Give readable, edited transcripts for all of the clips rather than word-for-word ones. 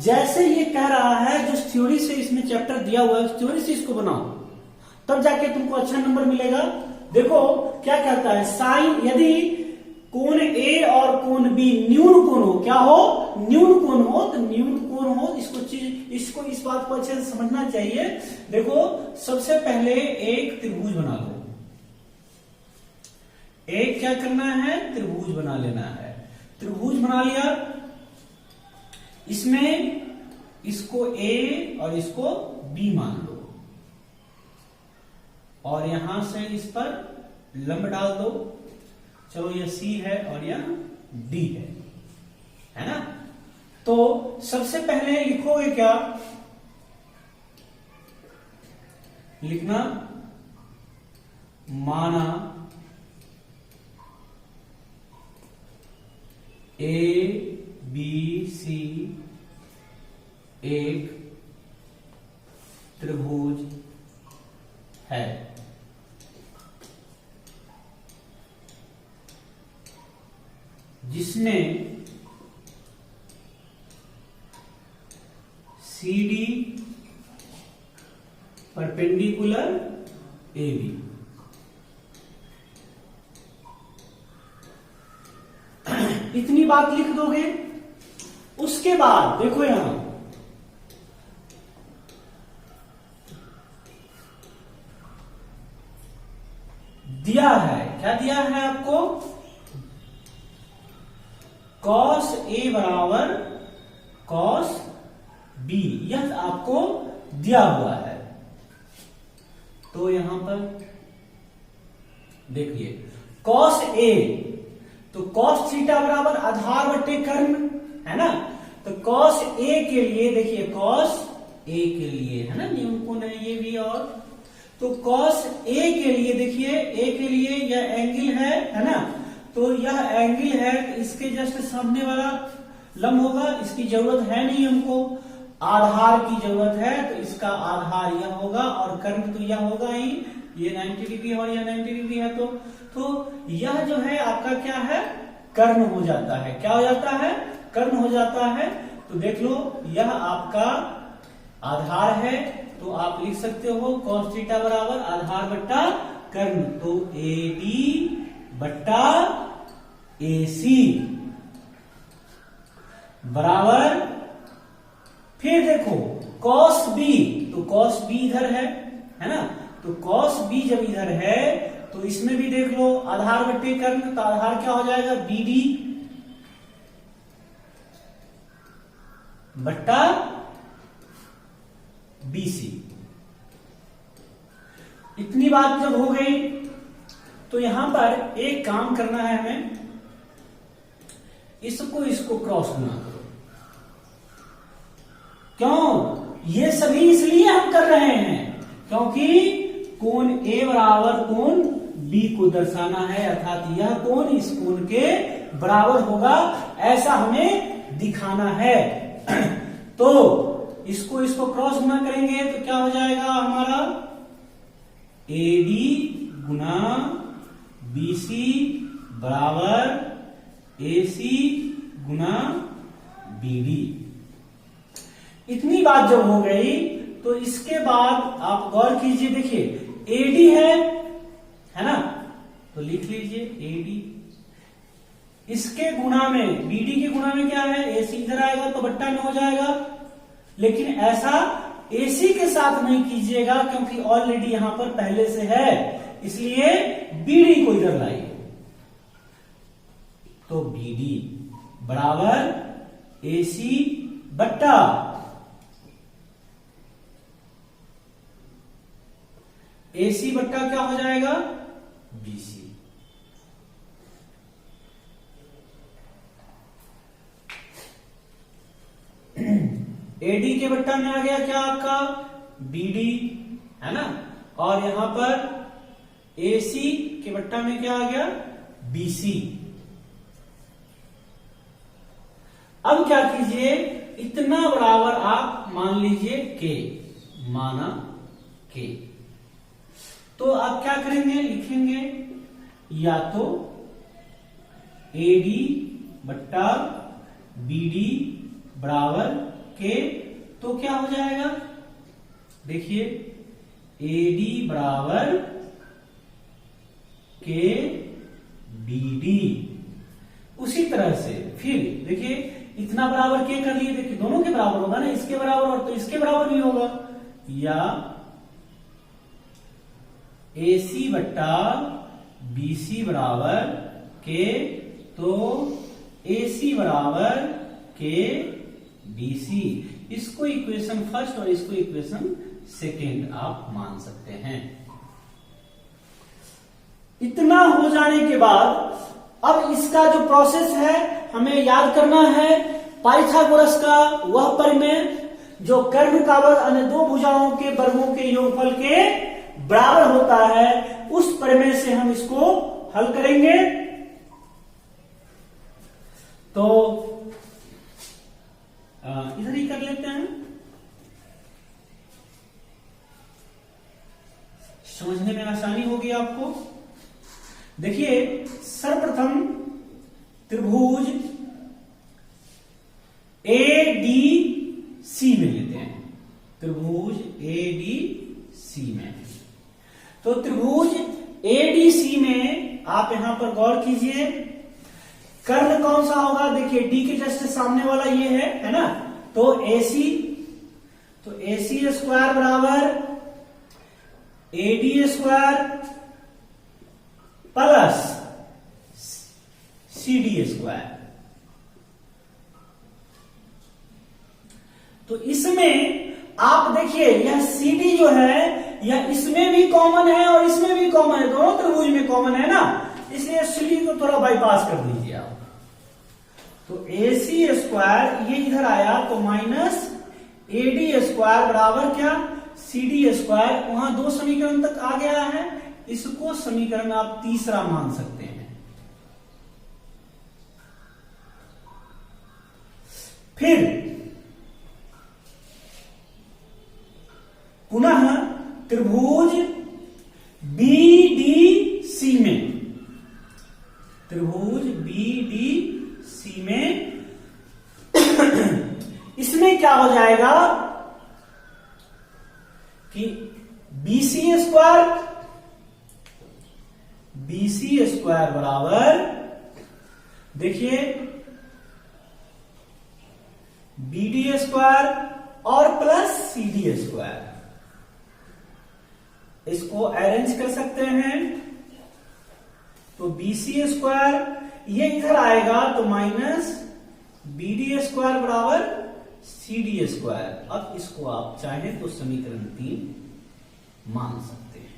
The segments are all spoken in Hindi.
जैसे ये कह रहा है जो थ्योरी से इसमें चैप्टर दिया हुआ है उस थ्योरी से इसको बनाओ, तब जाके तुमको अच्छा नंबर मिलेगा। देखो क्या कहता है, साइन यदि कोण ए और कोण बी न्यून कोण हो, क्या हो, न्यून कोण हो, तो न्यून कोण हो इसको इस बात को अच्छे से समझना चाहिए। देखो सबसे पहले एक त्रिभुज बना लो, एक क्या करना है, त्रिभुज बना लेना है। त्रिभुज बना लिया, इसमें इसको ए और इसको बी मान लो, और यहां से इस पर लंब डाल दो। चलो यह सी है और यह डी है ना। तो सबसे पहले लिखोगे क्या, लिखना माना ए बी सी एक त्रिभुज है। जिसने C D perpendicular A B, इतनी बात लिख दोगे। उसके बाद देखो यहां दिया है, क्या दिया है आपको, कॉस ए बराबर कॉस बी, यह आपको दिया हुआ है। तो यहां पर देखिए कॉस ए, तो कॉस थीटा बराबर आधार बट्टे कर्ण है ना। तो कॉस ए के लिए देखिए, कॉस ए के लिए है ना, न्यून कोण है ये भी। और तो कॉस ए के लिए देखिए, ए के लिए यह एंगल है ना। तो यह एंगल है, इसके जस्ट सामने वाला लंब होगा, इसकी जरूरत है नहीं हमको, आधार की जरूरत है। तो इसका आधार यह होगा और कर्ण तो यह होगा ही, ये 90 डिग्री और यह 90 डिग्री है। तो यह जो है आपका क्या है, कर्ण हो जाता है। क्या हो जाता है, कर्ण हो जाता है। तो देख लो यह आपका आधार है, तो आप लिख सकते हो कॉस थीटा बराबर आधार बट्टा कर्ण। तो ए बी बट्टा ए सी बराबर, फिर देखो कॉस बी, तो कॉस बी इधर है ना। तो कॉस बी जब इधर है तो इसमें भी देख लो आधार बट्टे कर्ण, तो आधार क्या हो जाएगा, बी डी बट्टा बी सी। इतनी बात जब हो गई तो यहां पर एक काम करना है हमें, इसको क्रॉस गुना करो। क्यों, ये सभी इसलिए हम कर रहे हैं क्योंकि कोण ए बराबर कोण बी को दर्शाना है, अर्थात यह कोण इस कोण के बराबर होगा, ऐसा हमें दिखाना है। तो इसको क्रॉस गुना करेंगे तो क्या हो जाएगा हमारा, A D Guna B C बराबर ए सी गुना बी डी। इतनी बात जब हो गई तो इसके बाद आप गौर कीजिए, देखिए एडी है ना, तो लिख लीजिए एडी। इसके गुणा में बीडी के गुणा में क्या है, एसी इधर आएगा तो बट्टा में हो जाएगा। लेकिन ऐसा एसी के साथ नहीं कीजिएगा क्योंकि ऑलरेडी यहां पर पहले से है, इसलिए बीडी को इधर लाइए। तो बीडी बराबर एसी बट्टा एसी बट्टा क्या हो जाएगा, बीसी। एडी के बट्टा में आ गया क्या आपका, बीडी है ना, और यहां पर एसी के बट्टा में क्या आ गया, बीसी। अब क्या कीजिए, इतना बराबर आप मान लीजिए के, माना के। तो आप क्या करेंगे, लिखेंगे या तो एडी बट्टा बीडी बराबर के, तो क्या हो जाएगा, देखिए AD बराबर के BD। उसी तरह से फिर देखिए इतना बराबर के कर लिए, देखिए दोनों के बराबर होगा ना, इसके बराबर और तो इसके बराबर भी होगा, या AC बट्टा BC बराबर के, तो AC बराबर के BC। इसको इक्वेशन फर्स्ट और इसको इक्वेशन सेकेंड आप मान सकते हैं। इतना हो जाने के बाद अब इसका जो प्रोसेस है हमें याद करना है, पाइथागोरस का वह परिमेय जो कर्ण कावद अन्य दो भुजाओं के वर्गों के योगफल के बराबर होता है, उस परिमेय से हम इसको हल करेंगे। तो इधर ही कर लेते हैं, समझने में आसानी होगी आपको। देखिए सर्वप्रथम त्रिभुज ADC में लेते हैं, त्रिभुज ADC में। तो त्रिभुज ADC में आप यहां पर गौर कीजिए, कर्ण कौन सा होगा, देखिए D के जस्ट सामने वाला ये है ना, तो AC, तो AC स्क्वायर बराबर AD square plus CD square. तो इसमें आप देखिए यह CD जो है यह इसमें भी कॉमन है और इसमें भी कॉमन है, दोनों त्रिभुज में कॉमन है ना, इसलिए CD को थोड़ा बाईपास कर दीजिए आप। तो AC स्क्वायर ये इधर आया तो माइनस AD स्क्वायर बराबर क्या, CD स्क्वायर। वहां दो समीकरण तक आ गया है, इसको समीकरण आप तीसरा मान सकते हैं। फिर पुनः त्रिभुज BDC में, त्रिभुज BDC में इसमें क्या हो जाएगा कि BC स्क्वायर बराबर, देखिए BD स्क्वायर और प्लस CD स्क्वायर, इसको अरेंज कर सकते हैं। तो BC स्क्वायर ये इधर आएगा तो माइनस BD स्क्वायर बराबर CD स्क्वायर। अब इसको आप चाहें तो समीकरण 3 मान सकते हैं।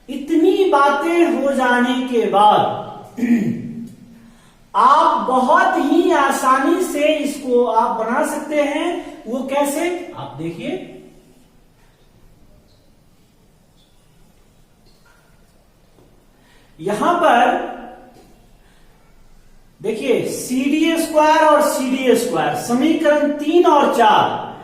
इतनी बातें हो जाने के बाद आप बहुत ही आसानी से इसको आप बना सकते हैं। वो कैसे, आप देखिए, यहां पर देखिए CD स्क्वायर और CD स्क्वायर, समीकरण 3 और 4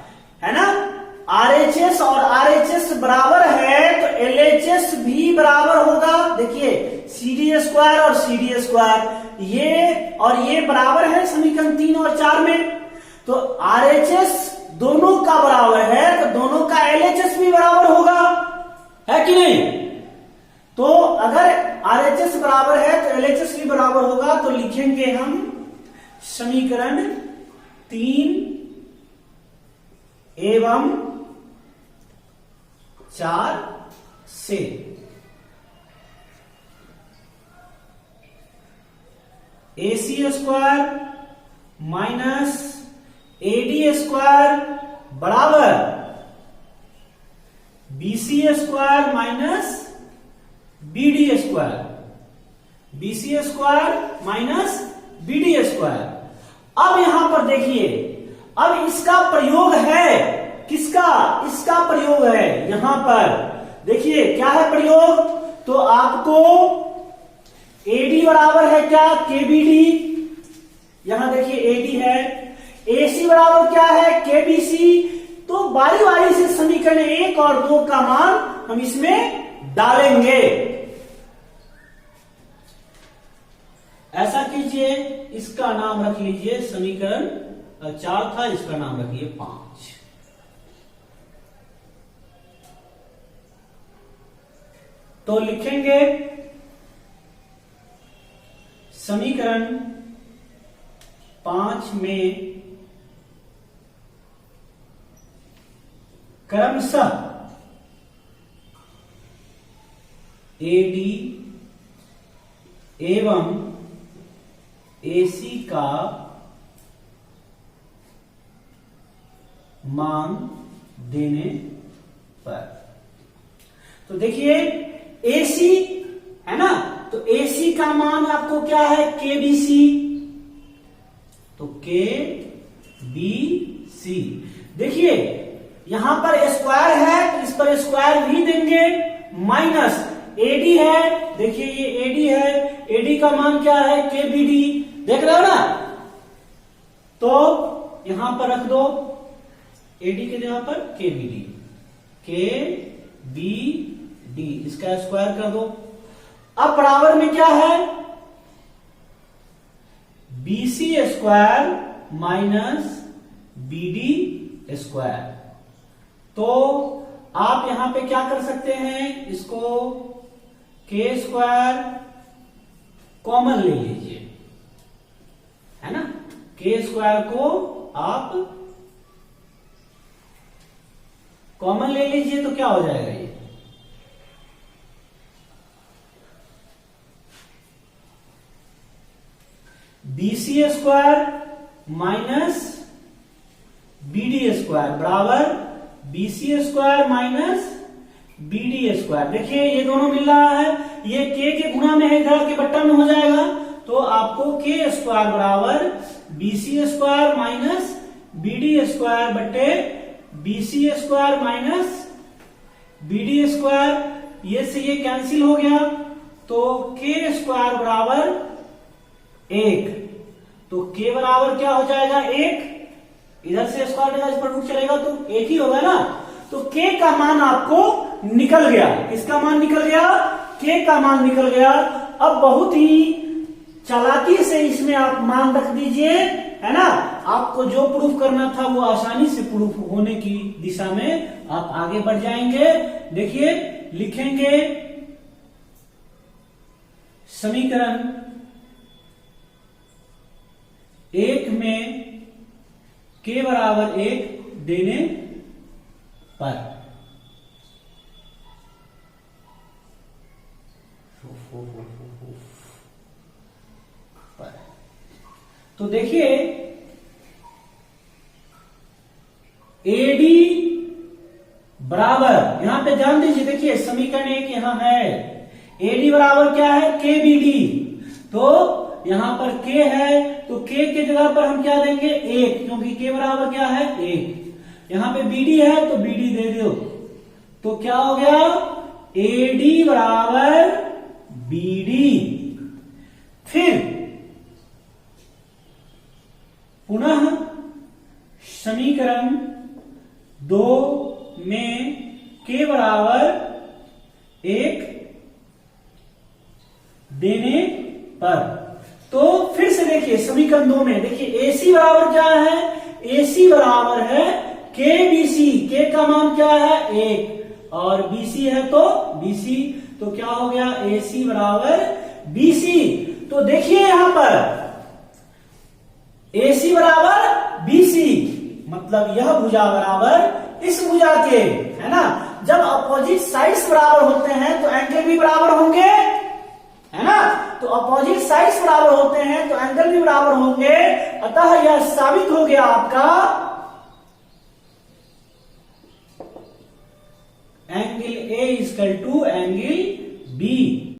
है ना, RHS और RHS बराबर है तो LHS भी बराबर होगा। देखिए CD स्क्वायर और CD स्क्वायर ये और ये बराबर है समीकरण 3 और 4 में, तो RHS दोनों का बराबर है तो दोनों का LHS भी बराबर होगा, है कि नहीं। तो अगर RHS बराबर है तो LHS भी बराबर होगा, तो लिखेंगे हम समीकरण 3 एवं 4 से AC square minus AD square बराबर BC square minus BD square, BC square minus BD square. अब यहां पर देखिए, अब इसका प्रयोग है, किसका, इसका प्रयोग है यहां पर। देखिए क्या है प्रयोग, तो आपको AD बराबर है क्या, KBD, यहां देखिए AD है, AC बराबर क्या है, KBC। तो बारी बारी से समीकरण 1 और 2 का मान हम इसमें डालेंगे। ऐसा कीजिए, इसका नाम रख लीजिए समीकरण 4 था, इसका नाम रखिए 5। तो लिखेंगे समीकरण 5 में क्रमशः एडी एवं एसी का मान देने पर, तो देखिए एसी है ना, तो एसी का मान आपको क्या है, के बी सी, तो के बी सी। देखिए यहां पर स्क्वायर है तो इस पर स्क्वायर भी देंगे, माइनस एडी है, देखिए ये एडी है, एडी का मान क्या है, के बी डी, देख रहे हो ना, तो यहां पर रख दो एडी के जगह पर के बी डी, के बी डी, इसका स्क्वायर कर दो। अब बराबर में क्या है, BC square minus BD square. तो आप यहां पे क्या कर सकते हैं, इसको के स्क्वायर कॉमन ले लीजिए, है ना, के स्क्वायर को आप कॉमन ले लीजिए तो क्या हो जाएगा, ये BC square minus BD square बराबर BC square minus BD square. देखिए ये दोनों मिल रहा है, ये के गुणा में है, इधर के बट्टा में हो जाएगा, तो आपको के स्क्वायर बराबर BC square minus BD square बट्टे BC square minus BD square, ये से ये कैंसिल हो गया, तो के स्क्वायर बराबर 1, तो के बराबर क्या हो जाएगा 1, इधर से स्क्वायर लेगा, इस पर रूट चलेगा तो 1 ही होगा ना, तो के का मान आपको निकल गया, किसका मान निकल गया, के का मान निकल गया। अब बहुत ही चालाकी से इसमें आप मान रख दीजिए, है ना, आपको जो प्रूफ करना था वो आसानी से प्रूफ होने की दिशा में आप आगे बढ़ जाएंगे। देखिए लिखेंगे समीकरण 1 में के बराबर 1 देने पर, तो देखिए एडी बराबर, यहां पे ध्यान दीजिए, देखिए समीकरण 1 यहां है, एडी बराबर क्या है, के बी डी, तो यहां पर के है तो के जगह पर हम क्या देंगे 1, क्योंकि के बराबर क्या है 1, यहां पे बीडी है तो बीडी दे दो, तो क्या हो गया एडी बराबर बीडी। फिर पुनः समीकरण 2 में के बराबर 1 देने पर, तो फिर से देखिए समीकरण 2 में देखिए एसी बराबर क्या है, एसी बराबर है के बीसी, के का मान क्या है 1 और बीसी है तो बीसी, तो क्या हो गया एसी बराबर बीसी। तो देखिए यहां पर एसी बराबर बीसी, मतलब यह भुजा बराबर इस भुजा के, है ना, जब अपोजिट साइड्स बराबर होते हैं तो एंगल भी बराबर होंगे, है ना, तो अपोजिट साइड्स बराबर होते हैं तो एंगल भी बराबर होंगे, अतः यह साबित हो गया आपका angle A equal to angle B.